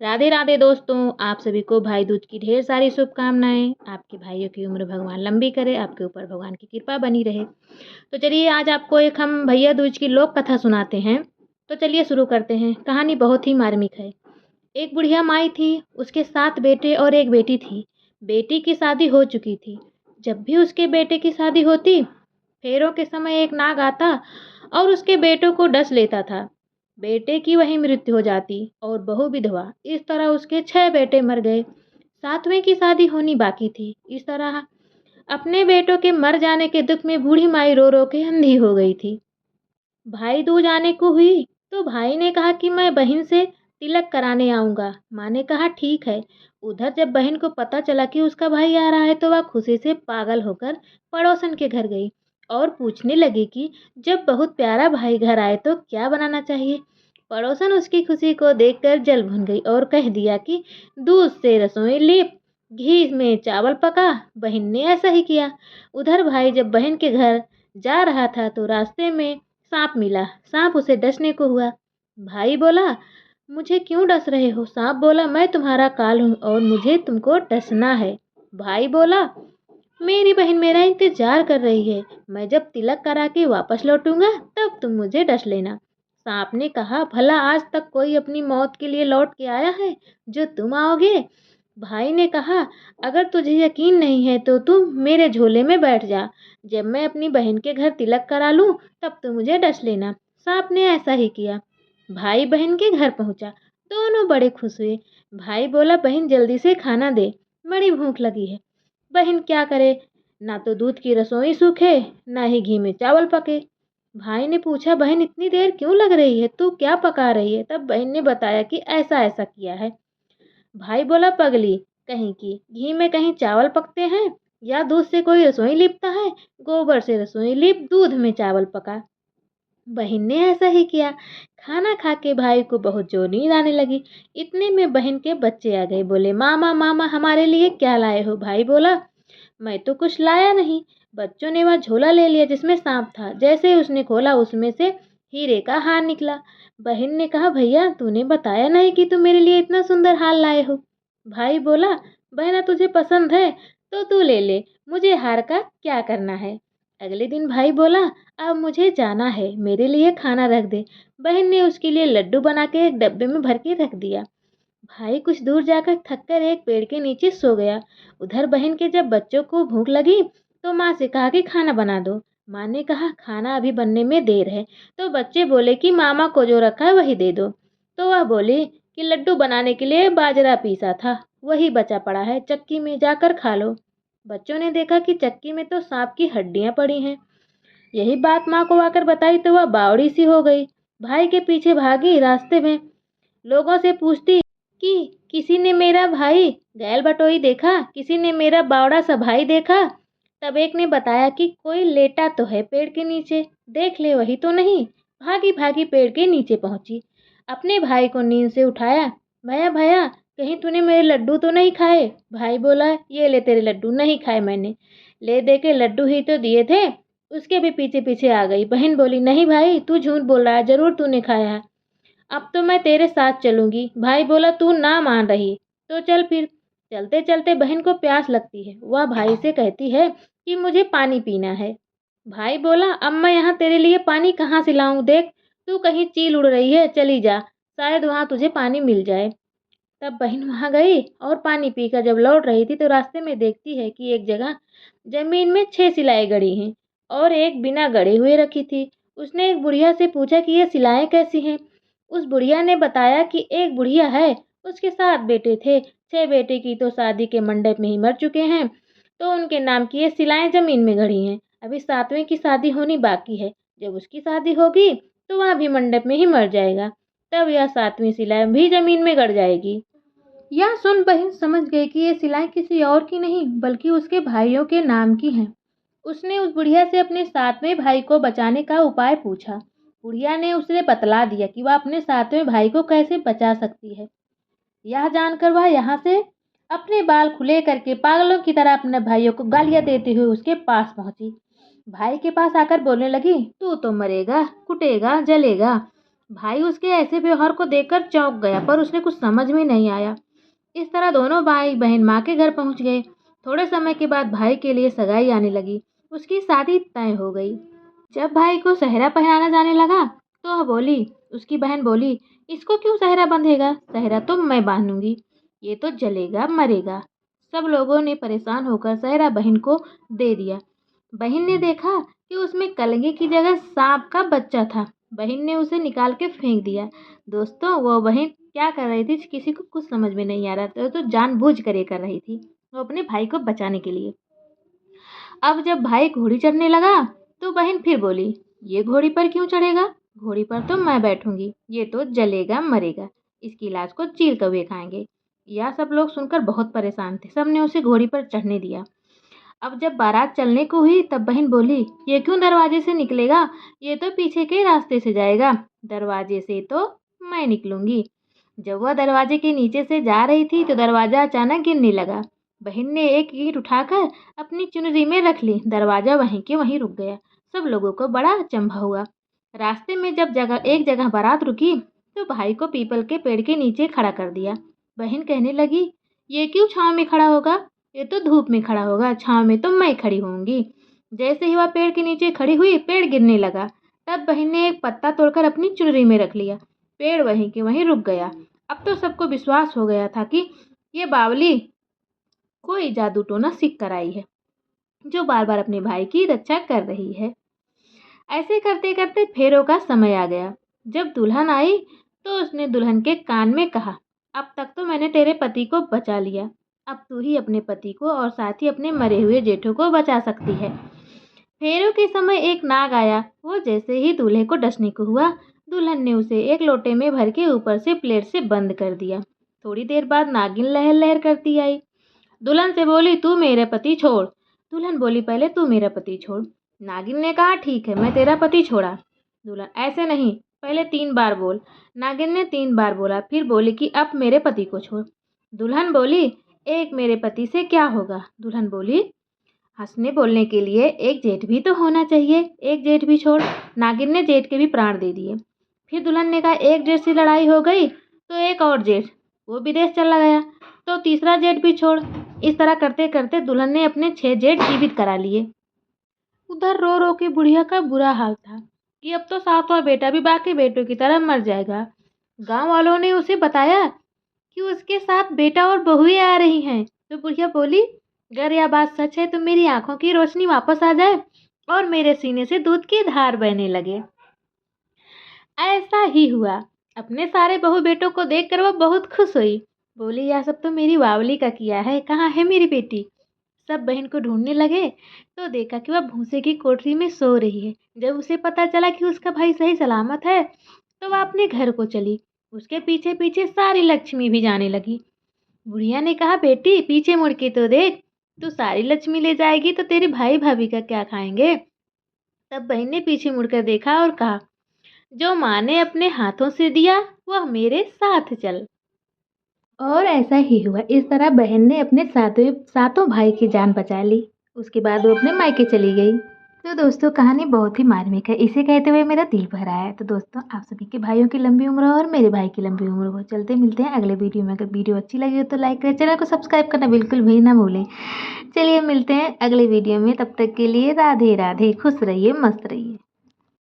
राधे राधे दोस्तों, आप सभी को भाई दूज की ढेर सारी शुभकामनाएं। आपके भाइयों की उम्र भगवान लंबी करे, आपके ऊपर भगवान की कृपा बनी रहे। तो चलिए आज आपको एक हम भैया दूज की लोक कथा सुनाते हैं। तो चलिए शुरू करते हैं। कहानी बहुत ही मार्मिक है। एक बुढ़िया माई थी, उसके 7 बेटे और एक बेटी थी। बेटी की शादी हो चुकी थी। जब भी उसके बेटे की शादी होती, फेरों के समय एक नाग आता और उसके बेटों को डस लेता था। बेटे की वही मृत्यु हो जाती और बहू विधवा। इस तरह उसके 6 बेटे मर गए। 7वें की शादी होनी बाकी थी। इस तरह अपने बेटों के मर जाने के दुख में बूढ़ी माई रो रो के अंधी हो गई थी। भाई दूज आने को हुई तो भाई ने कहा कि मैं बहन से तिलक कराने आऊंगा। माँ ने कहा ठीक है। उधर जब बहन को पता चला कि उसका भाई आ रहा है तो वह खुशी से पागल होकर पड़ोसन के घर गई और पूछने लगी कि जब बहुत प्यारा भाई घर आए तो क्या बनाना चाहिए। पड़ोसन उसकी खुशी को देखकर जल भुन गई और कह दिया कि दूध से रसोई लीप, घी में चावल पका। बहन ने ऐसा ही किया। उधर भाई जब बहन के घर जा रहा था तो रास्ते में सांप मिला। सांप उसे डसने को हुआ। भाई बोला, मुझे क्यों डस रहे हो? सांप बोला, मैं तुम्हारा काल हूँ और मुझे तुमको डसना है। भाई बोला, मेरी बहन मेरा इंतजार कर रही है। मैं जब तिलक करा के वापस लौटूंगा तब तुम मुझे डस लेना। सांप ने कहा, भला आज तक कोई अपनी मौत के लिए लौट के आया है जो तुम आओगे? भाई ने कहा, अगर तुझे यकीन नहीं है तो तुम मेरे झोले में बैठ जा। जब मैं अपनी बहन के घर तिलक करा लूं तब तू मुझे डस लेना। सांप ने ऐसा ही किया। भाई बहन के घर पहुंचा। दोनों बड़े खुश हुए। भाई बोला, बहन जल्दी से खाना दे, बड़ी भूख लगी है। बहन क्या करे, ना तो दूध की रसोई सूखे, ना ही घी में चावल पके। भाई ने पूछा, बहन इतनी देर क्यों लग रही है, तू क्या पका रही है? तब बहन ने बताया कि ऐसा ऐसा किया है। भाई बोला, पगली कहीं की, घी में कहीं चावल पकते हैं या दूध से कोई रसोई लिपता है? गोबर से रसोई लिप, दूध में चावल पका। बहन ने ऐसा ही किया। खाना खा के भाई को बहुत जोर नींद आने लगी। इतने में बहन के बच्चे आ गए। बोले, मामा मामा हमारे लिए क्या लाए हो? भाई बोला, मैं तो कुछ लाया नहीं। बच्चों ने वह झोला ले लिया जिसमें सांप था। जैसे ही उसने खोला उसमें से हीरे का हार निकला। बहन ने कहा, भैया तूने बताया नहीं कि तुम मेरे लिए इतना सुंदर हार लाए हो। भाई बोला, बहना तुझे पसंद है तो तू ले ले, मुझे हार का क्या करना है। अगले दिन भाई बोला, अब मुझे जाना है, मेरे लिए खाना रख दे। बहन ने उसके लिए लड्डू बना के एक डब्बे में भर के रख दिया। भाई कुछ दूर जाकर थककर एक पेड़ के नीचे सो गया। उधर बहन के जब बच्चों को भूख लगी तो माँ से कहा कि खाना बना दो। माँ ने कहा, खाना अभी बनने में देर है। तो बच्चे बोले कि मामा को जो रखा है वही दे दो। तो वह बोली कि लड्डू बनाने के लिए बाजरा पीसा था, वही बचा पड़ा है, चक्की में जाकर खा लो। बच्चों ने देखा कि चक्की में तो सांप की हड्डियां पड़ी हैं। यही बात माँ को आकर बताई तो वह बावड़ी सी हो गई। भाई के पीछे भागी। रास्ते में लोगों से पूछती कि किसी ने मेरा भाई गैल बटोई देखा, किसी ने मेरा बावड़ा सा भाई देखा। तब एक ने बताया कि कोई लेटा तो है पेड़ के नीचे, देख ले वही तो नहीं। भागी भागी पेड़ के नीचे पहुंची। अपने भाई को नींद से उठाया। भैया भैया, कहीं तूने मेरे लड्डू तो नहीं खाए? भाई बोला, ये ले तेरे लड्डू, नहीं खाए मैंने। ले दे के लड्डू ही तो दिए थे। उसके भी पीछे पीछे आ गई। बहन बोली, नहीं भाई तू झूठ बोल रहा है, जरूर तूने खाया है। अब तो मैं तेरे साथ चलूंगी। भाई बोला, तू ना मान रही तो चल फिर। चलते चलते बहन को प्यास लगती है। वह भाई से कहती है कि मुझे पानी पीना है। भाई बोला, अब मैं यहाँ तेरे लिए पानी कहाँ से लाऊं? देख तू कहीं चील उड़ रही है, चली जा, शायद वहाँ तुझे पानी मिल जाए। तब बहन वहाँ गई और पानी पीकर जब लौट रही थी तो रास्ते में देखती है कि एक जगह जमीन में 6 सिलाएं गड़ी हैं और एक बिना गड़े हुए रखी थी। उसने एक बुढ़िया से पूछा कि ये सिलाएं कैसी हैं। उस बुढ़िया ने बताया कि एक बुढ़िया है, उसके 7 बेटे थे। 6 बेटे की तो शादी के मंडप में ही मर चुके हैं, तो उनके नाम की ये सिलाएं जमीन में गड़ी हैं। अभी 7वें की शादी होनी बाकी है। जब उसकी शादी होगी तो वह भी मंडप में ही मर जाएगा, तब यह 7वीं सिलाई भी जमीन में गड़ जाएगी। यह सुन बहन समझ गई कि ये सिलाई किसी और की नहीं बल्कि उसके भाइयों के नाम की हैं। उसने उस बुढ़िया से अपने 7वें भाई को बचाने का उपाय पूछा। बुढ़िया ने उसे बतला दिया कि वह अपने 7वें भाई को कैसे बचा सकती है। यह जानकर वह यहाँ से अपने बाल खुले करके पागलों की तरह अपने भाइयों को गालियां देते हुए उसके पास पहुंची। भाई के पास आकर बोलने लगी, तू तो मरेगा, कुटेगा, जलेगा। भाई उसके ऐसे व्यवहार को देखकर चौंक गया, पर उसने कुछ समझ में नहीं आया। इस तरह दोनों भाई बहन माँ के घर पहुंच गए। थोड़े समय के बाद भाई के लिए सगाई आने लगी। उसकी शादी तय हो गई। जब भाई को सेहरा पहनाना जाने लगा तो उसकी बहन बोली, इसको क्यों सेहरा बंधेगा? सेहरा तो मैं बांधूंगी, ये तो जलेगा मरेगा। सब लोगों ने परेशान होकर सेहरा बहन को दे दिया। बहन ने देखा कि उसमें कलंगी की जगह सांप का बच्चा था। बहन ने उसे निकाल के फेंक दिया। दोस्तों, वो बहन क्या कर रही थी किसी को कुछ समझ में नहीं आ रहा था, तो जानबूझ कर ये कर रही थी, वो अपने भाई को बचाने के लिए। अब जब भाई घोड़ी चढ़ने लगा तो बहन फिर बोली, ये घोड़ी पर क्यों चढ़ेगा? घोड़ी पर तो मैं बैठूंगी, ये तो जलेगा मरेगा, इसकी लाश को चीर कौवे खाएंगे। यह सब लोग सुनकर बहुत परेशान थे। सबने उसे घोड़ी पर चढ़ने दिया। अब जब बारात चलने को हुई तब बहन बोली, ये क्यों दरवाजे से निकलेगा? ये तो पीछे के रास्ते से जाएगा। दरवाजे से तो मैं निकलूंगी। जब वह दरवाजे के नीचे से जा रही थी तो दरवाजा अचानक गिरने लगा। बहन ने एक ईंट उठाकर अपनी चुनरी में रख ली। दरवाजा वहीं के वहीं रुक गया। सब लोगों को बड़ा अचंभा हुआ। रास्ते में जब एक जगह बारात रुकी तो भाई को पीपल के पेड़ के नीचे खड़ा कर दिया। बहन कहने लगी, ये क्यों छांव में खड़ा होगा? ये तो धूप में खड़ा होगा, छांव में तो मैं खड़ी होंगी। जैसे ही वह पेड़ के नीचे खड़ी हुई, पेड़ गिरने लगा। तब बहन ने एक पत्ता तोड़कर अपनी चुनरी में रख लिया। पेड़ वहीं के वहीं रुक गया। अब तो सबको विश्वास हो गया था कि ये बावली कोई जादू टोना सीख कर आई है, जो बार बार अपने भाई की रक्षा कर रही है। ऐसे करते करते फेरों का समय आ गया। जब दुल्हन आई तो उसने दुल्हन के कान में कहा, अब तक तो मैंने तेरे पति को बचा लिया, अब तू ही अपने पति को और साथ ही अपने मरे हुए जेठों को बचा सकती है। फेरों के समय एक नाग आया। वो जैसे ही दूल्हे को डसने को हुआ, दुल्हन ने उसे एक लोटे में भर के ऊपर से प्लेट से बंद कर दिया। थोड़ी देर बाद नागिन लहर लहर करती आई। दुल्हन से बोली, तू मेरे पति छोड़। दुल्हन बोली, पहले तू मेरा पति छोड़। नागिन ने कहा, ठीक है, मैं तेरा पति छोड़ा। दुल्हन, ऐसे नहीं, पहले 3 बार बोल। नागिन ने 3 बार बोला, फिर बोली कि अब मेरे पति को छोड़। दुल्हन बोली, एक मेरे पति से क्या होगा? दुल्हन बोली, हंसने बोलने के लिए एक जेठ भी तो होना चाहिए, एक जेठ भी छोड़। नागिन ने जेठ के भी प्राण दे दिए। फिर दुल्हन ने कहा, एक जेठ से लड़ाई हो गई तो एक और जेठ, वो विदेश चला गया, तो तीसरा जेठ भी छोड़। इस तरह करते करते दुल्हन ने अपने 6 जेठ जीवित करा लिए। उधर रो रो के बुढ़िया का बुरा हाल था कि अब तो 7वां बेटा भी बाकी बेटों की तरह मर जाएगा। गांव वालों ने उसे बताया कि उसके साथ बेटा और बहुएं आ रही हैं। तो बुढ़िया बोली, अगर यह बात सच है तो मेरी आंखों की रोशनी वापस आ जाए और मेरे सीने से दूध की धार बहने लगे। ऐसा ही हुआ। अपने सारे बहू बेटों को देखकर वह बहुत खुश हुई। बोली, यह सब तो मेरी बावली का किया है, कहाँ है मेरी बेटी? सब बहन को ढूंढने लगे तो देखा कि वह भूसे की कोठरी में सो रही है। जब उसे पता चला कि उसका भाई सही सलामत है तो वह अपने घर को चली। उसके पीछे पीछे सारी लक्ष्मी भी जाने लगी। बुढ़िया ने कहा, बेटी पीछे मुड़ के तो देख, तू सारी लक्ष्मी ले जाएगी तो तेरे भाई भाभी का क्या खाएंगे? तब बहन ने पीछे मुड़कर देखा और कहा, जो माँ ने अपने हाथों से दिया वह मेरे साथ चल। और ऐसा ही हुआ। इस तरह बहन ने अपने सातों भाई की जान बचा ली। उसके बाद वो अपने मायके चली गई। तो दोस्तों, कहानी बहुत ही मार्मिक है। इसे कहते हुए मेरा दिल भर आया है। तो दोस्तों, आप सभी के भाइयों की लंबी उम्र हो और मेरे भाई की लंबी उम्र हो। चलते मिलते हैं अगले वीडियो में। अगर वीडियो अच्छी लगी हो तो लाइक करें, चैनल को सब्सक्राइब करना बिल्कुल भी ना भूलें। चलिए मिलते हैं अगले वीडियो में। तब तक के लिए राधे राधे। खुश रहिए, मस्त रहिए।